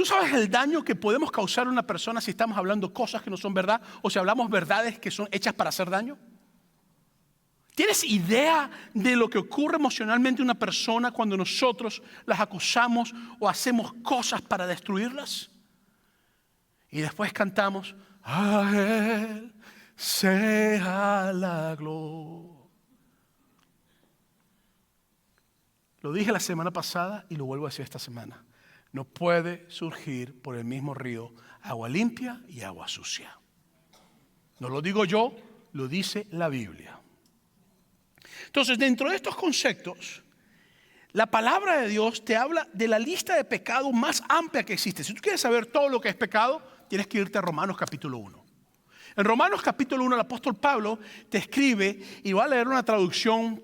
¿Tú sabes el daño que podemos causar a una persona si estamos hablando cosas que no son verdad o si hablamos verdades que son hechas para hacer daño? ¿Tienes idea de lo que ocurre emocionalmente en una persona cuando nosotros las acusamos o hacemos cosas para destruirlas? Y después cantamos, a Él sea la gloria. Lo dije la semana pasada y lo vuelvo a decir esta semana. No puede surgir por el mismo río agua limpia y agua sucia. No lo digo yo, lo dice la Biblia. Entonces, dentro de estos conceptos, la palabra de Dios te habla de la lista de pecados más amplia que existe. Si tú quieres saber todo lo que es pecado, tienes que irte a Romanos capítulo 1. En Romanos capítulo 1 el apóstol Pablo te escribe, y voy a leer una traducción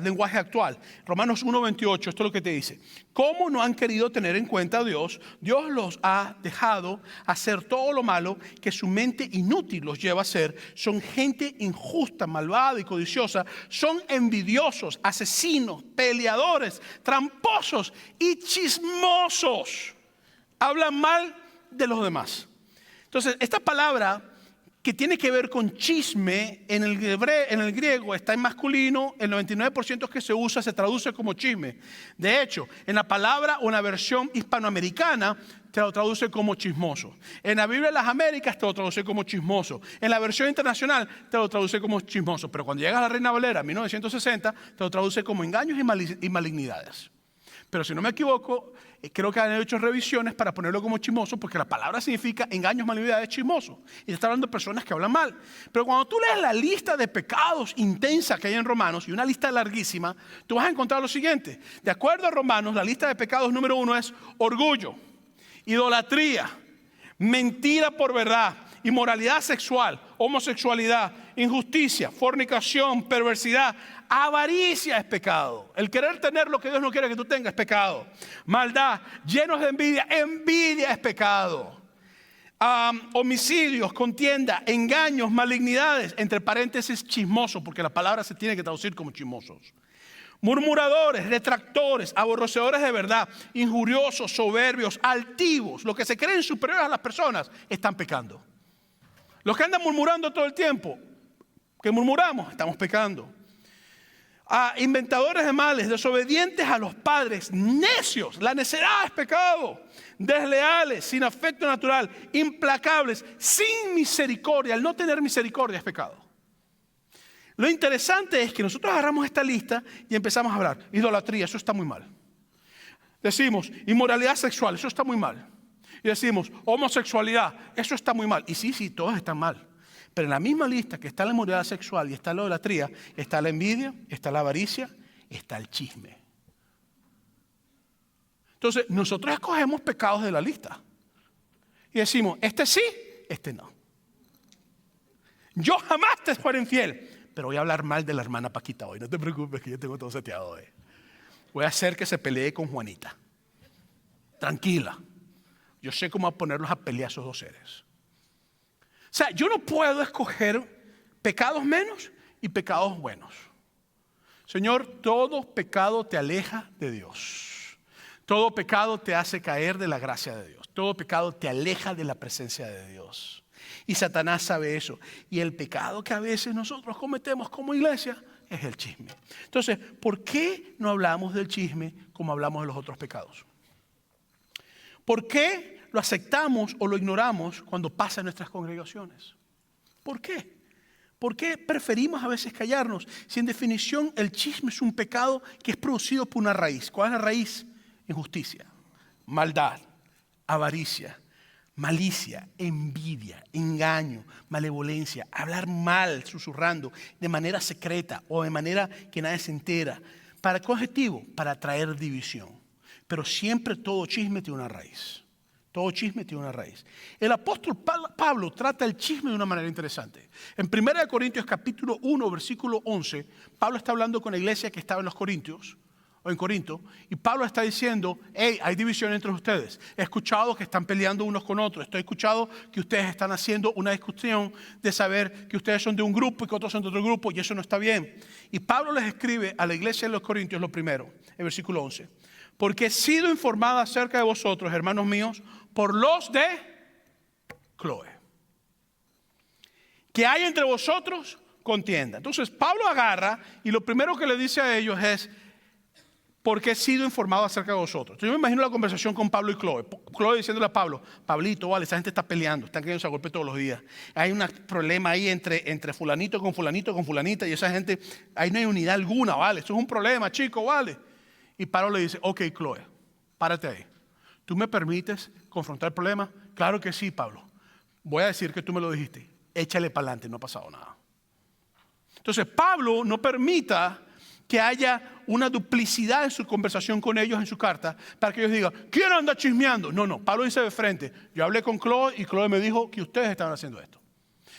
lenguaje actual. Romanos 1:28, esto es lo que te dice. ¿Cómo no han querido tener en cuenta a Dios? Dios los ha dejado hacer todo lo malo que su mente inútil los lleva a hacer. Son gente injusta, malvada y codiciosa. Son envidiosos, asesinos, peleadores, tramposos y chismosos. Hablan mal de los demás. Entonces, esta palabra que tiene que ver con chisme, en el griego está en masculino, el 99% que se usa se traduce como chisme. De hecho, en la palabra o en la versión hispanoamericana te lo traduce como chismoso. En la Biblia de las Américas te lo traduce como chismoso. En la versión internacional te lo traduce como chismoso. Pero cuando llegas a la Reina Valera, 1960, te lo traduce como engaños y malignidades. Pero si no me equivoco, creo que han hecho revisiones para ponerlo como chismoso, porque la palabra significa engaños, malignidades, chismoso. Y está hablando de personas que hablan mal. Pero cuando tú lees la lista de pecados intensa que hay en Romanos, y una lista larguísima, tú vas a encontrar lo siguiente. De acuerdo a Romanos, la lista de pecados número 1 es orgullo, idolatría, mentira por verdad, inmoralidad sexual, homosexualidad, injusticia, fornicación, perversidad. Avaricia es pecado. El querer tener lo que Dios no quiere que tú tengas es pecado. Maldad, llenos de envidia. Envidia es pecado. Homicidios, contienda, engaños, malignidades. Entre paréntesis, chismoso, porque la palabra se tiene que traducir como chismosos. Murmuradores, retractores, aborrecedores de verdad, injuriosos, soberbios, altivos. Los que se creen superiores a las personas están pecando. Los que andan murmurando todo el tiempo, que murmuramos, estamos pecando. Inventadores de males, desobedientes a los padres, necios, la necedad es pecado, desleales, sin afecto natural, implacables, sin misericordia. El no tener misericordia es pecado. Lo interesante es que nosotros agarramos esta lista y empezamos a hablar. Idolatría, eso está muy mal. Decimos inmoralidad sexual, eso está muy mal. Y decimos homosexualidad, eso está muy mal. Y sí, todos están mal. Pero en la misma lista que está la inmoralidad sexual y está la idolatría, está la envidia, está la avaricia, está el chisme. Entonces, nosotros escogemos pecados de la lista. Y decimos, este sí, este no. Yo jamás te fuera infiel, pero voy a hablar mal de la hermana Paquita hoy. No te preocupes que yo tengo todo seteado hoy. Voy a hacer que se pelee con Juanita. Tranquila. Yo sé cómo ponerlos a pelear a esos dos seres. O sea, yo no puedo escoger pecados menos y pecados buenos. Señor, todo pecado te aleja de Dios. Todo pecado te hace caer de la gracia de Dios. Todo pecado te aleja de la presencia de Dios. Y Satanás sabe eso. Y el pecado que a veces nosotros cometemos como iglesia es el chisme. Entonces, ¿por qué no hablamos del chisme como hablamos de los otros pecados? ¿Por qué lo aceptamos o lo ignoramos cuando pasa en nuestras congregaciones? ¿Por qué? ¿Por qué preferimos a veces callarnos? Si en definición el chisme es un pecado que es producido por una raíz. ¿Cuál es la raíz? Injusticia, maldad, avaricia, malicia, envidia, engaño, malevolencia, hablar mal, susurrando, de manera secreta o de manera que nadie se entera. ¿Para qué objetivo? Para traer división. Pero siempre todo chisme tiene una raíz. Todo chisme tiene una raíz. El apóstol Pablo trata el chisme de una manera interesante. En 1 Corintios capítulo 1, versículo 11, Pablo está hablando con la iglesia que estaba en Corinto, y Pablo está diciendo, hey, hay división entre ustedes. He escuchado que están peleando unos con otros. Estoy escuchando que ustedes están haciendo una discusión de saber que ustedes son de un grupo y que otros son de otro grupo, y eso no está bien. Y Pablo les escribe a la iglesia de los Corintios lo primero, en versículo 11. porque he sido informada acerca de vosotros, hermanos míos, por los de Cloé, que hay entre vosotros contienda. Entonces Pablo agarra y lo primero que le dice a ellos es, porque he sido informado acerca de vosotros. Entonces, yo me imagino la conversación con Pablo y Cloé. Cloé diciéndole a Pablo, Pablito, vale, esa gente está peleando, están cayéndose a golpe todos los días. Hay un problema ahí entre fulanito con fulanita, y esa gente, ahí no hay unidad alguna, vale, eso es un problema, chico, vale. Y Pablo le dice, ok, Cloé, párate ahí. ¿Tú me permites confrontar el problema? Claro que sí, Pablo. Voy a decir que tú me lo dijiste. Échale para adelante, no ha pasado nada. Entonces, Pablo no permita que haya una duplicidad en su conversación con ellos en su carta, para que ellos digan, ¿quién anda chismeando? No, Pablo dice de frente, yo hablé con Cloé y Cloé me dijo que ustedes estaban haciendo esto.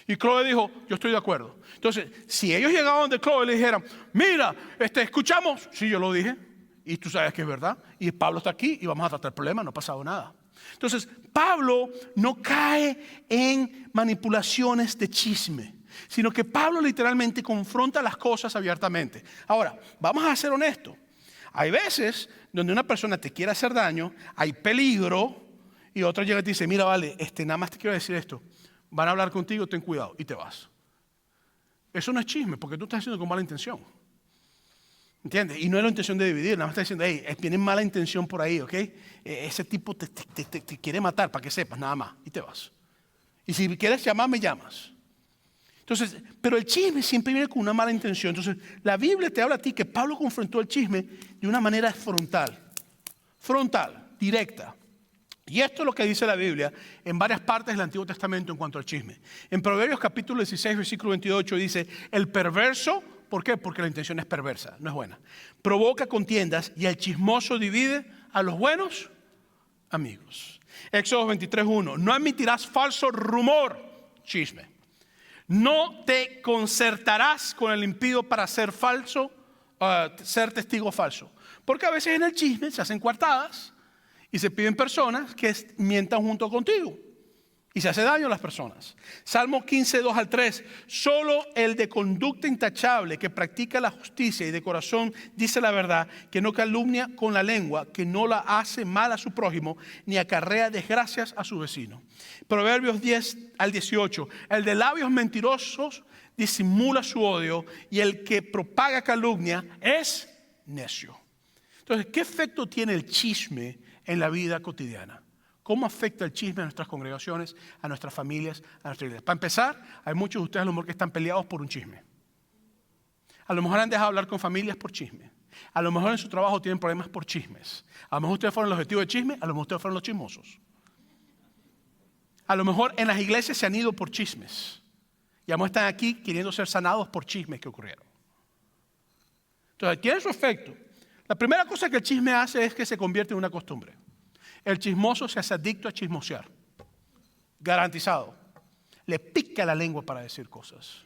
Y Cloé dijo, yo estoy de acuerdo. Entonces, si ellos llegaban de Cloé y le dijeran, mira, escuchamos, sí, yo lo dije, y tú sabes que es verdad, y Pablo está aquí y vamos a tratar el problema, no ha pasado nada. Entonces, Pablo no cae en manipulaciones de chisme, sino que Pablo literalmente confronta las cosas abiertamente. Ahora, vamos a ser honestos. Hay veces donde una persona te quiere hacer daño, hay peligro, y otra llega y te dice, mira, vale, nada más te quiero decir esto, van a hablar contigo, ten cuidado, y te vas. Eso no es chisme, porque tú estás haciendo con mala intención. ¿Entiendes? Y no es la intención de dividir, nada más está diciendo, hey, tienen mala intención por ahí, ¿ok? Ese tipo te quiere matar, para que sepas, nada más, y te vas. Y si quieres llamar, me llamas. Entonces, pero el chisme siempre viene con una mala intención. Entonces, la Biblia te habla a ti que Pablo confrontó el chisme de una manera frontal, directa. Y esto es lo que dice la Biblia en varias partes del Antiguo Testamento en cuanto al chisme. En Proverbios capítulo 16, versículo 28 dice, el perverso, ¿por qué? Porque la intención es perversa, no es buena. Provoca contiendas y el chismoso divide a los buenos amigos. Éxodo 23:1, no admitirás falso rumor, chisme. No te concertarás con el impío para ser testigo falso. Porque a veces en el chisme se hacen coartadas y se piden personas que mientan junto contigo. Y se hace daño a las personas. Salmo 15, 2 al 3. Solo el de conducta intachable, que practica la justicia y de corazón dice la verdad, que no calumnia con la lengua, que no la hace mal a su prójimo, ni acarrea desgracias a su vecino. Proverbios 10 al 18. El de labios mentirosos disimula su odio, y el que propaga calumnia es necio. Entonces, ¿qué efecto tiene el chisme en la vida cotidiana? ¿Cómo afecta el chisme a nuestras congregaciones, a nuestras familias, a nuestra iglesia? Para empezar, hay muchos de ustedes a lo mejor que están peleados por un chisme. A lo mejor han dejado de hablar con familias por chisme. A lo mejor en su trabajo tienen problemas por chismes. A lo mejor ustedes fueron el objetivo de chisme, a lo mejor ustedes fueron los chismosos. A lo mejor en las iglesias se han ido por chismes. Y a lo mejor están aquí queriendo ser sanados por chismes que ocurrieron. Entonces, tiene su efecto. La primera cosa que el chisme hace es que se convierte en una costumbre. El chismoso se hace adicto a chismosear. Garantizado. Le pica la lengua para decir cosas.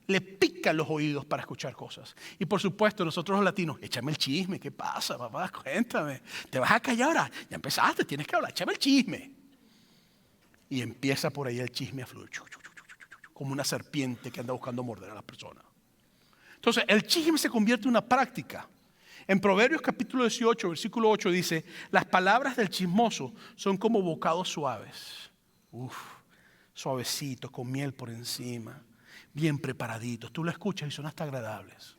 Le pican los oídos para escuchar cosas. Y por supuesto, nosotros los latinos, échame el chisme. ¿Qué pasa, papá? Cuéntame. ¿Te vas a callar ahora? Ya empezaste, tienes que hablar. Échame el chisme. Y empieza por ahí el chisme a fluir. Como una serpiente que anda buscando morder a las personas. Entonces, el chisme se convierte en una práctica. En Proverbios capítulo 18, versículo 8 dice, las palabras del chismoso son como bocados suaves. Suavecitos, con miel por encima, bien preparaditos. Tú lo escuchas y son hasta agradables.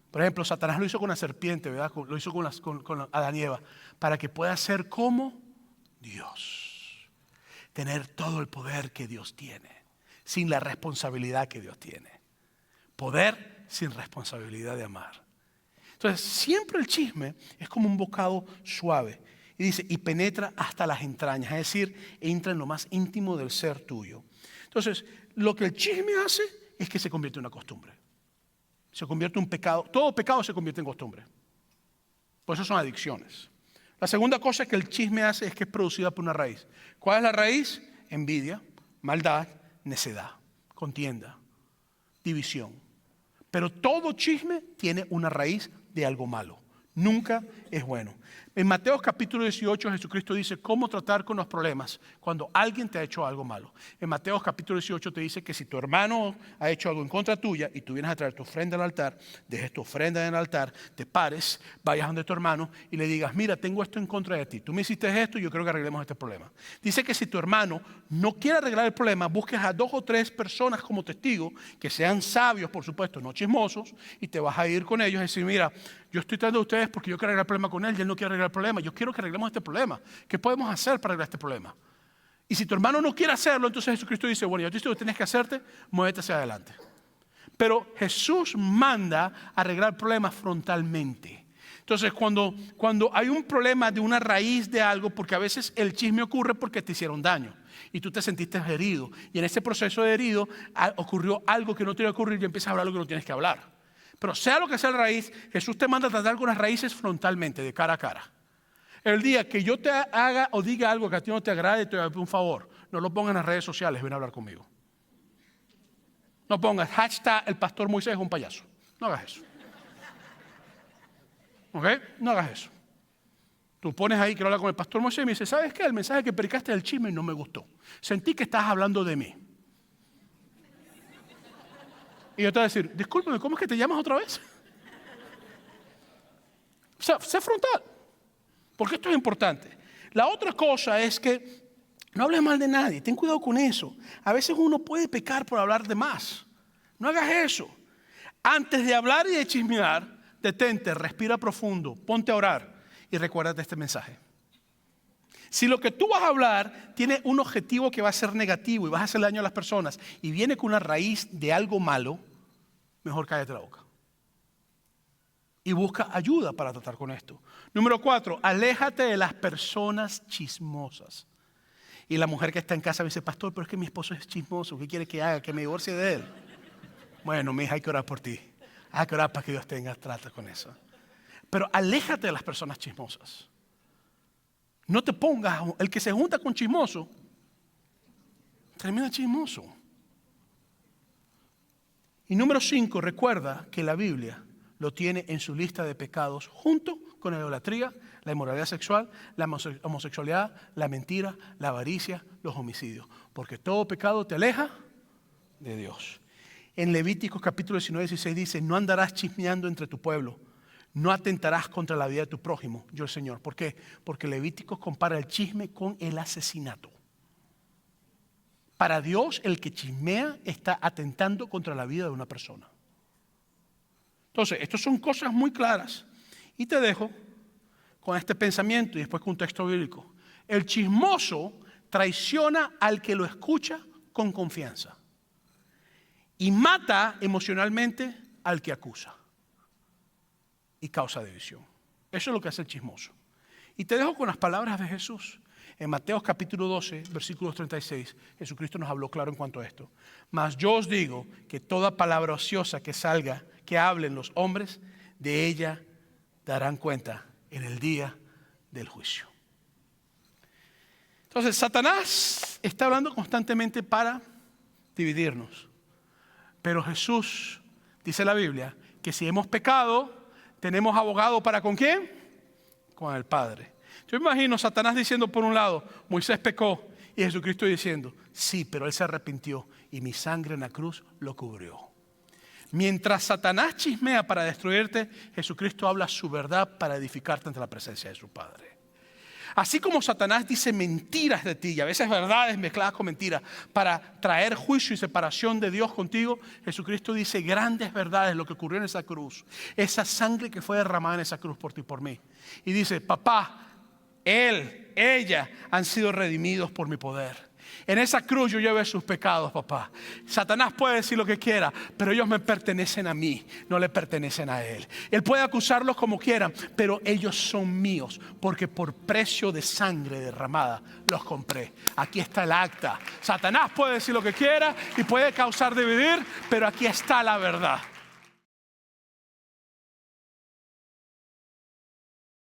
Por ejemplo, Satanás lo hizo con la serpiente, ¿verdad? Lo hizo con Adán y Eva, para que pueda ser como Dios. Tener todo el poder que Dios tiene, sin la responsabilidad que Dios tiene. Poder sin responsabilidad de amar. Entonces, siempre el chisme es como un bocado suave. Y dice, y penetra hasta las entrañas, es decir, entra en lo más íntimo del ser tuyo. Entonces, lo que el chisme hace es que se convierte en una costumbre. Se convierte en un pecado. Todo pecado se convierte en costumbre. Por eso son adicciones. La segunda cosa que el chisme hace es que es producida por una raíz. ¿Cuál es la raíz? Envidia, maldad, necedad, contienda, división. Pero todo chisme tiene una raíz de algo malo. Nunca es bueno. En Mateo capítulo 18 Jesucristo dice cómo tratar con los problemas cuando alguien te ha hecho algo malo. En Mateo capítulo 18 te dice que si tu hermano ha hecho algo en contra tuya y tú vienes a traer tu ofrenda al altar, dejes tu ofrenda en el altar, te pares, vayas donde tu hermano y le digas, mira, tengo esto en contra de ti. Tú me hiciste esto y yo creo que arreglemos este problema. Dice que si tu hermano no quiere arreglar el problema, busques a 2 o 3 personas como testigos que sean sabios, por supuesto, no chismosos, y te vas a ir con ellos y decir, mira, yo estoy tratando de ustedes porque yo quiero arreglar el problema con él y él no quiere arreglar el problema. Yo quiero que arreglemos este problema. ¿Qué podemos hacer para arreglar este problema? Y si tu hermano no quiere hacerlo, entonces Jesucristo dice, bueno, ya tú dices lo que tienes que hacerte, muévete hacia adelante. Pero Jesús manda arreglar problemas frontalmente. Entonces, cuando hay un problema de una raíz de algo, porque a veces el chisme ocurre porque te hicieron daño y tú te sentiste herido. Y en ese proceso de herido ocurrió algo que no tiene que ocurrir y empiezas a hablar lo que no tienes que hablar. Pero sea lo que sea la raíz, Jesús te manda a tratar con las raíces frontalmente, de cara a cara. El día que yo te haga o diga algo que a ti no te agrade, te voy a pedir un favor. No lo pongas en las redes sociales, ven a hablar conmigo. No pongas hashtag el pastor Moisés es un payaso. No hagas eso. ¿Ok? No hagas eso. Tú pones ahí que hablar con el pastor Moisés y me dice, ¿sabes qué? El mensaje que predicaste del chisme no me gustó. Sentí que estás hablando de mí. Y yo te voy a decir, discúlpame, ¿cómo es que te llamas otra vez? O sea, sé frontal. Porque esto es importante. La otra cosa es que no hables mal de nadie. Ten cuidado con eso. A veces uno puede pecar por hablar de más. No hagas eso. Antes de hablar y de chismear, detente, respira profundo, ponte a orar y recuérdate este mensaje. Si lo que tú vas a hablar tiene un objetivo que va a ser negativo y vas a hacer daño a las personas y viene con una raíz de algo malo, mejor cállate la boca. Y busca ayuda para tratar con esto. Número 4, aléjate de las personas chismosas. Y la mujer que está en casa me dice, pastor, pero es que mi esposo es chismoso, ¿qué quiere que haga? Que me divorcie de él. Bueno, mi hija, hay que orar por ti. Hay que orar para que Dios tenga trato con eso. Pero aléjate de las personas chismosas. No te pongas, el que se junta con chismoso, termina chismoso. Y número 5, recuerda que la Biblia lo tiene en su lista de pecados junto con la idolatría, la inmoralidad sexual, la homosexualidad, la mentira, la avaricia, los homicidios. Porque todo pecado te aleja de Dios. En Levíticos capítulo 19:16 dice, no andarás chismeando entre tu pueblo, no atentarás contra la vida de tu prójimo, yo el Señor. ¿Por qué? Porque Levíticos compara el chisme con el asesinato. Para Dios, el que chismea está atentando contra la vida de una persona. Entonces, estas son cosas muy claras. Y te dejo con este pensamiento y después con un texto bíblico. El chismoso traiciona al que lo escucha con confianza. Y mata emocionalmente al que acusa. Y causa división. Eso es lo que hace el chismoso. Y te dejo con las palabras de Jesús. En Mateo capítulo 12, versículos 36, Jesucristo nos habló claro en cuanto a esto. Mas yo os digo que toda palabra ociosa que salga, que hablen los hombres, de ella darán cuenta en el día del juicio. Entonces, Satanás está hablando constantemente para dividirnos. Pero Jesús, dice la Biblia, que si hemos pecado, tenemos abogado para ¿con quién? Con el Padre. Yo me imagino Satanás diciendo por un lado, Moisés pecó, y Jesucristo diciendo, sí, pero él se arrepintió y mi sangre en la cruz lo cubrió. Mientras Satanás chismea para destruirte, Jesucristo habla su verdad para edificarte ante la presencia de su Padre. Así como Satanás dice mentiras de ti, y a veces verdades mezcladas con mentiras, para traer juicio y separación de Dios contigo, Jesucristo dice grandes verdades, lo que ocurrió en esa cruz, esa sangre que fue derramada en esa cruz por ti y por mí. Y dice, papá, él, ella han sido redimidos por mi poder. En esa cruz yo llevé sus pecados, papá. Satanás puede decir lo que quiera, pero ellos me pertenecen a mí, no le pertenecen a él. Él puede acusarlos como quieran, pero ellos son míos, porque por precio de sangre derramada los compré. Aquí está el acta. Satanás puede decir lo que quiera y puede causar dividir, pero aquí está la verdad.